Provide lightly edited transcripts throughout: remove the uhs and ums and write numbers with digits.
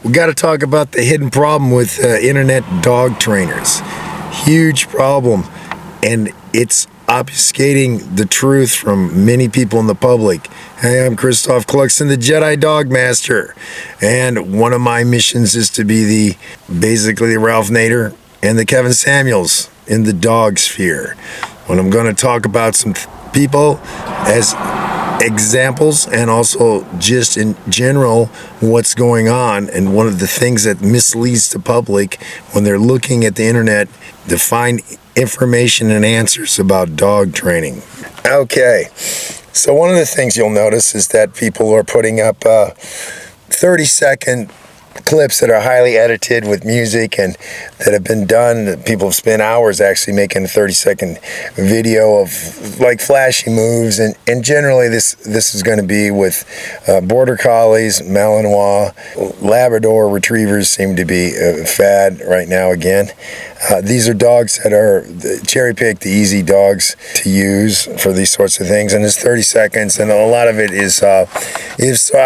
We got to talk about the hidden problem with internet dog trainers. Huge problem, and it's obfuscating the truth from many people in the public. Hey, I'm Christophe Clugston, the Jedi Dog Master, and one of my missions is to be basically the Ralph Nader and the Kevin Samuels in the dog sphere. When I'm going to talk about some people as examples and also just in general what's going on, and one of the things that misleads the public when they're looking at the internet to find information and answers about dog training. Okay, so one of the things you'll notice is that people are putting up 30-second clips that are highly edited with music and that have been done. People have spent hours actually making a 30-second video of like flashy moves, and generally this is going to be with border collies, Malinois, Labrador retrievers seem to be a fad right now again. These are dogs that are cherry-picked, the easy dogs to use for these sorts of things, and it's 30 seconds, and a lot of it is I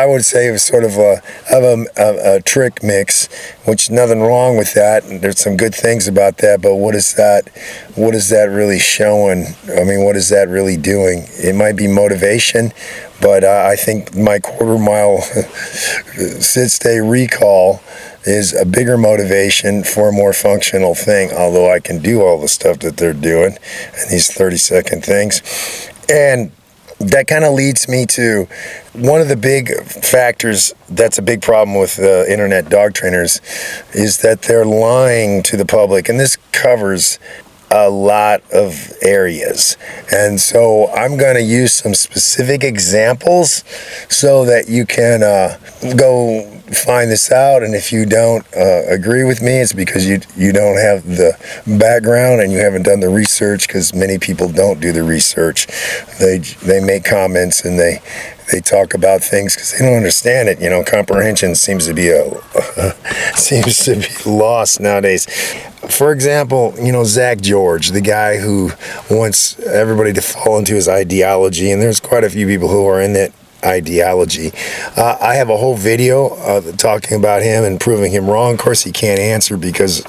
would say sort of a trick mix, which nothing wrong with that. There's some good things about that, but what is that really showing? I mean, what is that really doing? It might be motivation, but I think my quarter-mile sit-stay recall is a bigger motivation for a more functional thing, although I can do all the stuff that they're doing and these 30-second things. And that kind of leads me to one of the big factors that's a big problem with internet dog trainers is that they're lying to the public, and this covers a lot of areas. And so I'm going to use some specific examples so that you can go find this out, and if you don't agree with me, it's because you don't have the background and you haven't done the research, because many people don't do the research. They make comments and they talk about things because they don't understand it. You know, comprehension seems to be lost nowadays. For example, you know, Zach George, the guy who wants everybody to fall into his ideology, and there's quite a few people who are in that ideology. I have a whole video talking about him and proving him wrong. Of course, he can't answer because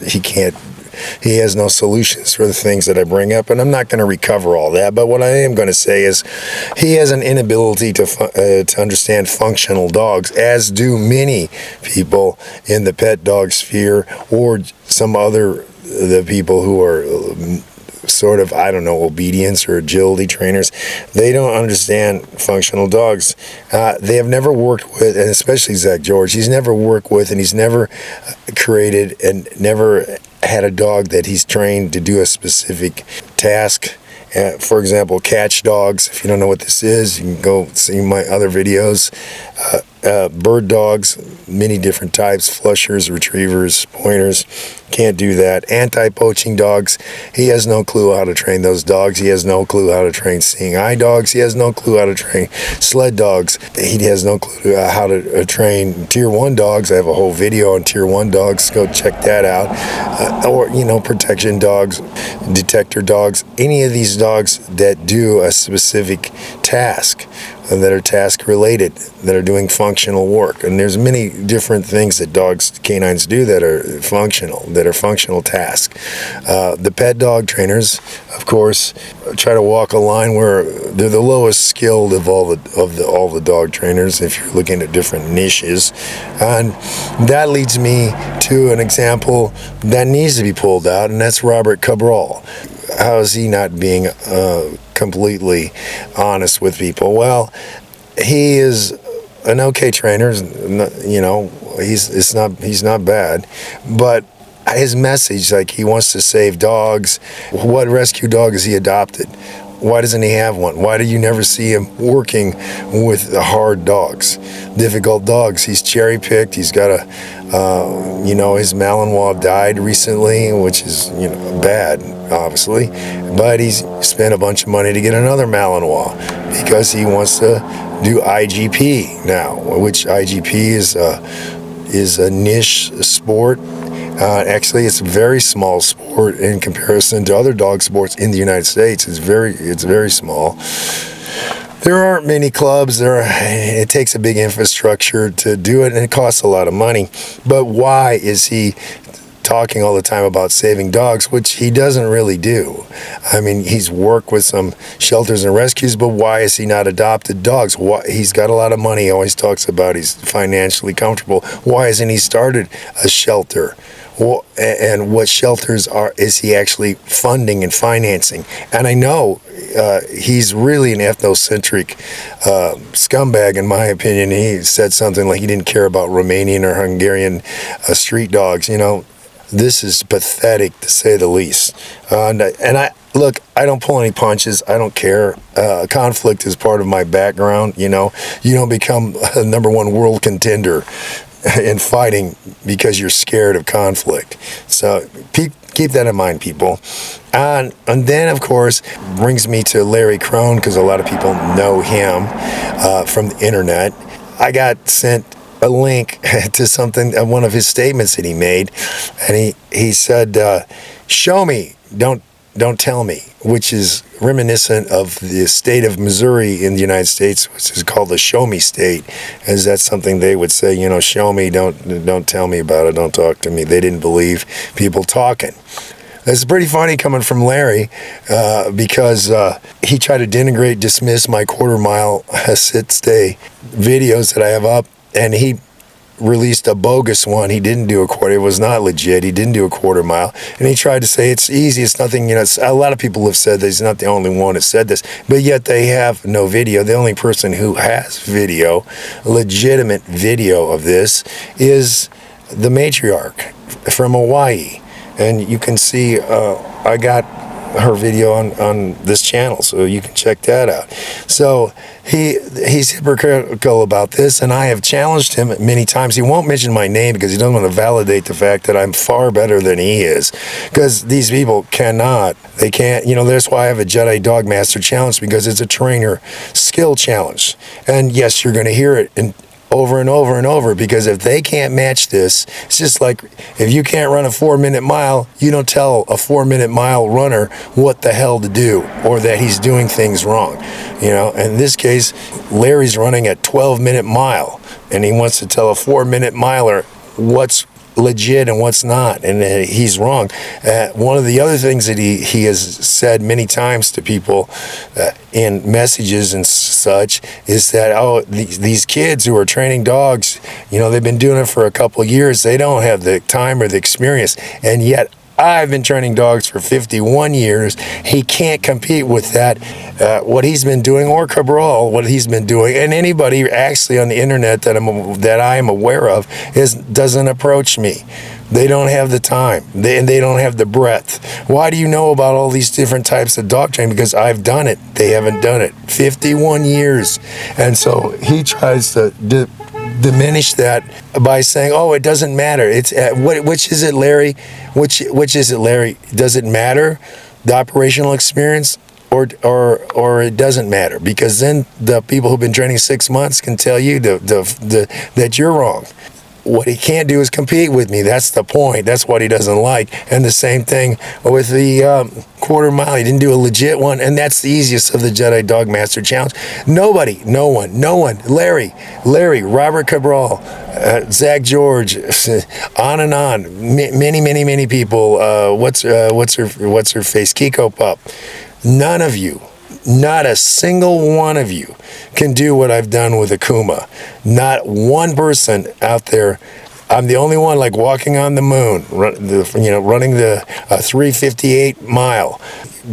he has no solutions for the things that I bring up, and I'm not going to recover all that. But what I am going to say is he has an inability to understand functional dogs, as do many people in the pet dog sphere or some other the people who are sort of, I don't know, obedience or agility trainers. They don't understand functional dogs. They have never worked with, and especially Zach George, he's never worked with, and he's never created and never had a dog that he's trained to do a specific task. For example, catch dogs. If you don't know what this is, you can go see my other videos. Bird dogs, many different types, flushers, retrievers, pointers, can't do that. Anti-poaching dogs, he has no clue how to train those dogs. He has no clue how to train seeing eye dogs. He has no clue how to train sled dogs. He has no clue how to train tier 1 dogs. I have a whole video on tier 1 dogs. Go check that out. Or, you know, protection dogs, detector dogs, any of these dogs that do a specific task, that are task related, that are doing functional work. And there's many different things that canines do that are functional tasks. The pet dog trainers, of course, try to walk a line where they're the lowest skilled of all the dog trainers if you're looking at different niches. And that leads me to an example that needs to be pulled out, and that's Robert Cabral. How is he not being completely honest with people? Well, he is an okay trainer. You know, he's not bad, but his message, like, he wants to save dogs. What rescue dog has he adopted? Why doesn't he have one? Why do you never see him working with the hard dogs, difficult dogs? He's cherry-picked. He's got his Malinois died recently, which is, bad, obviously. But he's spent a bunch of money to get another Malinois because he wants to do IGP now, which IGP is a niche sport. Actually, it's a very small sport in comparison to other dog sports in the United States. It's very small. There aren't many clubs. It takes a big infrastructure to do it, and it costs a lot of money. But why is he talking all the time about saving dogs, which he doesn't really do? I mean, he's worked with some shelters and rescues, but why is he not adopted dogs? Why, he's got a lot of money. He always talks about he's financially comfortable. Why hasn't he started a shelter? Well, and what shelters is he actually funding and financing? And I know he's really an ethnocentric scumbag, in my opinion. He said something like he didn't care about Romanian or Hungarian street dogs. You know, this is pathetic, to say the least. And I look, I don't pull any punches. I don't care. Conflict is part of my background. You know, you don't become a #1 world contender in fighting because you're scared of conflict. So keep that in mind, people. And then, of course, brings me to Larry Crone, because a lot of people know him from the internet. I got sent a link to something, one of his statements that he made, and he said, "Show me, don't tell me," which is reminiscent of the state of Missouri in the United States, which is called the show me state, as that's something they would say, you know, show me, don't tell me about it, don't talk to me. They didn't believe people talking. It's pretty funny coming from Larry, because he tried to denigrate, dismiss my quarter-mile sit-stay videos that I have up, and he released a bogus one. He didn't do a quarter. It was not legit. He didn't do a quarter mile. And he tried to say it's easy. It's nothing, you know, a lot of people have said that. He's not the only one that said this, but yet they have no video. The only person who has video, legitimate video of this, is the matriarch from Hawaii. And you can see, I got her video on this channel, so you can check that out. So he's hypocritical about this, and I have challenged him many times. He won't mention my name because he doesn't want to validate the fact that I'm far better than he is, because these people they can't, you know. That's why I have a Jedi Dog Master challenge, because it's a trainer skill challenge. And yes, you're going to hear it over and over and over, because if they can't match this, it's just like if you can't run a 4-minute mile, you don't tell a 4-minute mile runner what the hell to do, or that he's doing things wrong. You know, in this case, Larry's running a 12-minute mile, and he wants to tell a 4-minute miler what's legit and what's not, and he's wrong. One of the other things that he has said many times to people in messages and such is that, oh, these kids who are training dogs, you know, they've been doing it for a couple of years, they don't have the time or the experience, and yet I've been training dogs for 51 years. He can't compete with that, what he's been doing, or Cabral, what he's been doing. And anybody actually on the internet that I am aware of doesn't approach me. They don't have the time, and they don't have the breadth. Why do you know about all these different types of dog training? Because I've done it. They haven't done it. 51 years. And so he tries to diminish that by saying, "Oh, it doesn't matter. It's which is it, Larry? Which is it, Larry? Does it matter, the operational experience, or it doesn't matter?" Because then the people who've been training 6 months can tell you that you're wrong. What he can't do is compete with me. That's the point. That's what he doesn't like. And the same thing with the quarter mile. He didn't do a legit one, and that's the easiest of the Jedi Dog Master Challenge. No one. Larry, Robert Cabral, Zach George, on and on. Many people. What's her face? Kiko Pup. None of you. Not a single one of you can do what I've done with Akuma. Not one person out there. I'm the only one, like walking on the moon, running the 358 mile,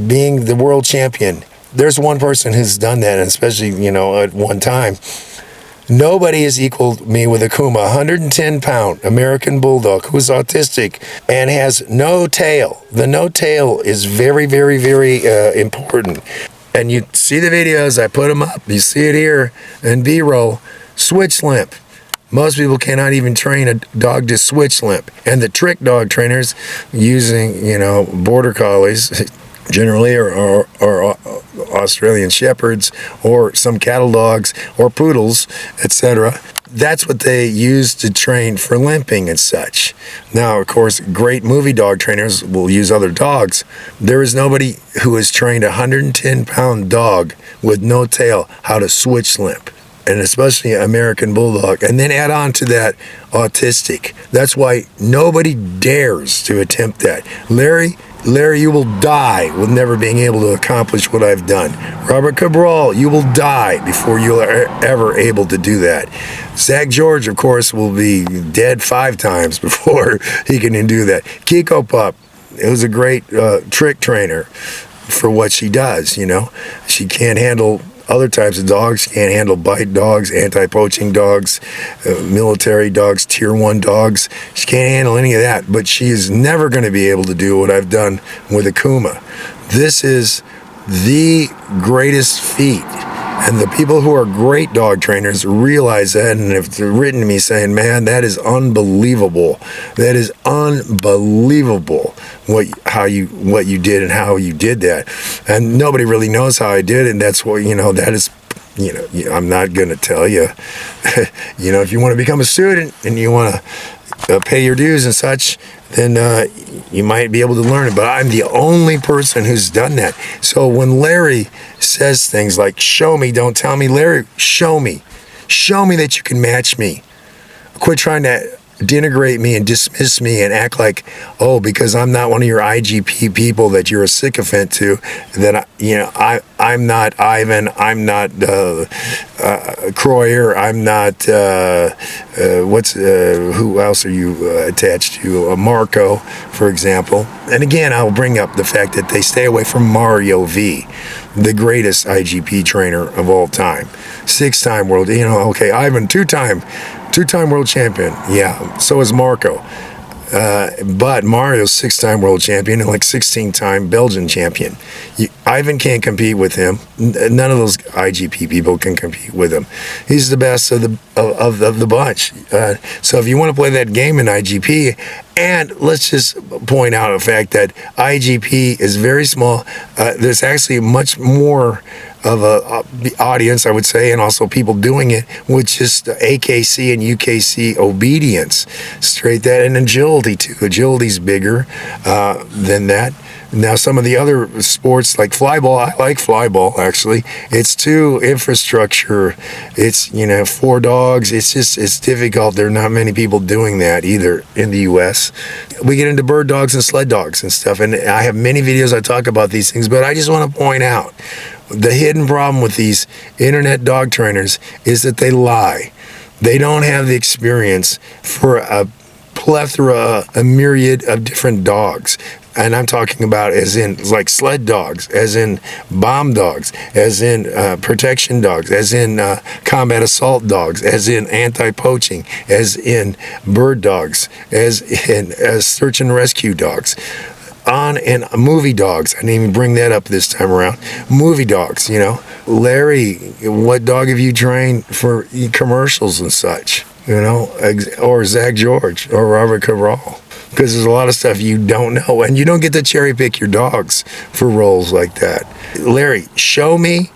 being the world champion. There's one person who's done that, and especially, you know, at one time. Nobody has equaled me with Akuma, 110-pound American Bulldog who's autistic and has no tail. The no tail is very, very, very important. And you see the videos, I put them up. You see it here in B-roll. Switch limp. Most people cannot even train a dog to switch limp. And the trick dog trainers using, you know, border collies generally, or Australian shepherds, or some cattle dogs, or poodles, etc. that's what they use to train for limping and such. Now, of course, great movie dog trainers will use other dogs. There is nobody who has trained a 110-pound dog with no tail how to switch limp, and especially American Bulldog. And then add on to that autistic. That's why nobody dares to attempt that. Larry, you will die with never being able to accomplish what I've done. Robert Cabral, you will die before you are ever able to do that. Zach George, of course, will be dead 5 times before he can do that. Kiko Pup, it was a great trick trainer for what she does, you know. She can't handle other types of dogs, can't handle bite dogs, anti-poaching dogs, military dogs, tier 1 dogs. She can't handle any of that, but she is never going to be able to do what I've done with Akuma. This is the greatest feat. And the people who are great dog trainers realize that, and have written to me saying, man, that is unbelievable. That is unbelievable what you did and how you did that. And nobody really knows how I did it, and that's what, you know, that is, you know, I'm not going to tell you. You know, if you want to become a student and you want to pay your dues and such, then you might be able to learn it. But I'm the only person who's done that. So when Larry says things like, show me, don't tell me, Larry, show me. Show me that you can match me. Quit trying to denigrate me and dismiss me and act like, oh, because I'm not one of your IGP people that you're a sycophant to, that I'm not Ivan, I'm not Croyer, I'm not who else are you attached to? Marco, for example. And again, I'll bring up the fact that they stay away from Mario V, the greatest IGP trainer of all time, 6-time world. You know, okay, Ivan, two-time world champion. Yeah, so is Marco. But Mario's 6-time world champion and like 16-time Belgian champion. Ivan can't compete with him. None of those IGP people can compete with him. He's the best of the bunch. So if you want to play that game in IGP, and let's just point out the fact that IGP is very small. There's actually much more of the audience, I would say, and also people doing it with just AKC and UKC obedience. Straight that, and agility too. Agility's bigger than that. Now, some of the other sports like flyball, I like flyball actually. It's too infrastructure. It's, 4 dogs. It's difficult. There are not many people doing that either in the U.S. We get into bird dogs and sled dogs and stuff, and I have many videos I talk about these things, but I just want to point out the hidden problem with these internet dog trainers is that they lie. They don't have the experience for a plethora, a myriad of different dogs. And I'm talking about as in like sled dogs, as in bomb dogs, as in protection dogs, as in combat assault dogs, as in anti-poaching, as in bird dogs, as in search and rescue dogs. And movie dogs. I didn't even bring that up this time around. Movie dogs, Larry, what dog have you trained for commercials and such? Or Zach George or Robert Cabral. Because there's a lot of stuff you don't know, and you don't get to cherry pick your dogs for roles like that. Larry, show me,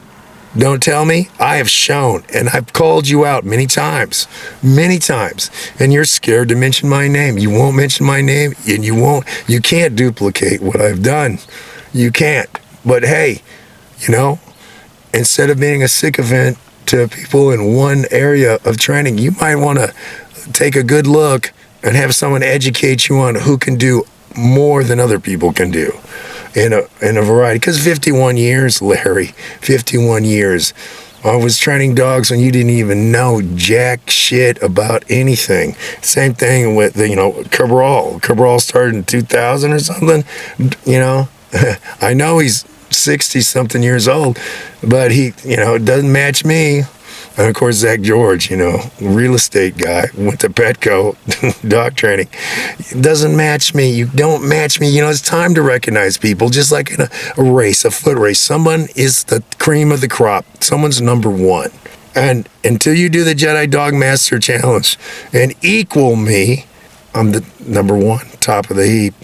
don't tell me. I have shown, and I've called you out many times, and you're scared to mention my name. You won't mention my name, and you can't duplicate what I've done. You can't. But hey, instead of being a sycophant to people in one area of training, you might want to take a good look and have someone educate you on who can do more than other people can do in a variety. Because 51 years, Larry, 51 years. I was training dogs when you didn't even know jack shit about anything. Same thing with, Cabral. Cabral started in 2000 or something, I know he's 60-something years old, but he, doesn't match me. And of course, Zach George, real estate guy, went to Petco, dog training. It doesn't match me. You don't match me. It's time to recognize people, just like in a race, a foot race. Someone is the cream of the crop. Someone's number one. And until you do the Jedi Dog Master challenge and equal me, I'm the number one, top of the heap.